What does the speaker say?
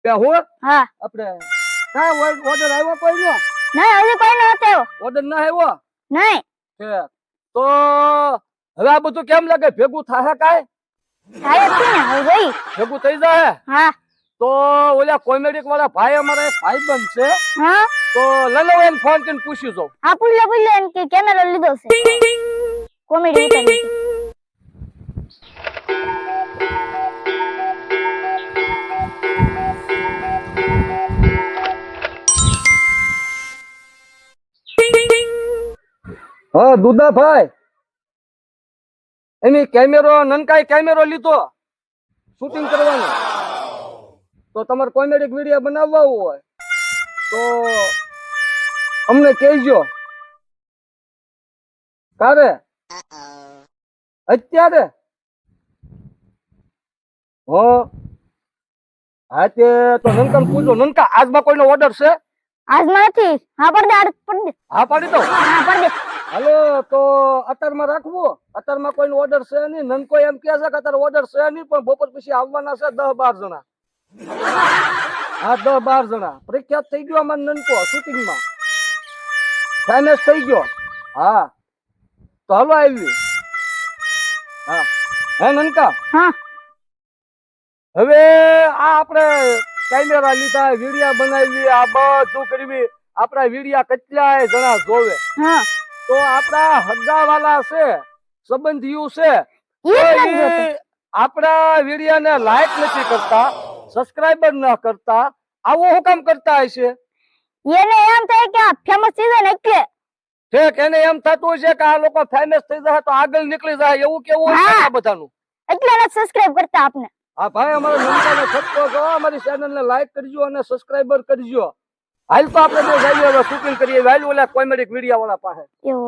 કે હું હા આપણે કાંઈ ઓર્ડર આવ્યો કોઈ નો? નહીં હજી કોઈ નથી આવ્યો. ઓર્ડર ના આવ્યો નહીં છે તો હવે આ બધું કેમ લાગે ભેગું થાય કાંઈ? થાય જ છે ને હવે જોઈ. ભેગું થઈ જાય હા તો ઓલા કોમેડિક વાળા ભાઈ અમારા એક ભાઈબંધ છે હા તો લલો એને ફોન કરીને પૂછ્યું જો. હા પૂછલે એમ કે કેમેરો લીધો છે કોમેડી ઉતારી છે. હા દુદાભાઈ એની કેમેરો નનકાઈ કેમેરો લીધો શૂટિંગ કરવાનું તો તમારે કોમેડિક વિડીયો બનાવવા હોય તો અમને કહેજો. કારે અત્યારે હા તે તો નનકા પૂછો. નનકા આજમાં કોઈનો ઓર્ડર છે? આજ નથી. હા પડ દે હા પાડી દો. હા પડ દે. હાલો તો અત્યારમાં રાખવું. અત્યારમાં કોઈનો ઓર્ડર છે નહીં. નનકો એમ કહે છે કે અત્યારે ઓર્ડર છે નહીં પણ બપોર પછી આવવાના છે 10-12 જણા. હા 10-12 જણા પ્રખ્યાત થઈ ગયો અમાર નનકો શૂટિંગમાં ફેમસ થઈ ગયો. હા તો હાલો આવી. હા હે નનકા હા હવે આ આપણે કેમેરા લીધા વિડિયા બનાવી આ બધું કરવી આપણા વિડિયા કેટલાય જણા જોવે હા તો આપણા હગાવાલા છે સંબંધીઓ છે ઈ જ નથી જોતો. આપણા વિડિયાને લાઈક નથી કરતા સબસ્ક્રાઇબર ન કરતા આવું હું કામ કરતા હશે? એને એમ થાય કે આ ફેમસ થઈ જાય ને એટલે. ઠીક એને એમ થતું છે કે આ લોકો ફેમસ થઈ જાય તો આગળ નીકળી જાય એવું કેવું હોય છે આ બધાનું. એટલે એને સબસ્ક્રાઇબ કરતા આપને. હા ભાઈ અમારો નંબરને છટકો કરો અમારી ચેનલને લાઈક કરજો અને સબસ્ક્રાઇબર કરજો. હાલ તો આપણે બે જઈએ હવે શૂટિંગ કરીએ હાલ ઓલા કોમેડિક વિડિયા વાળા પાસે. એવો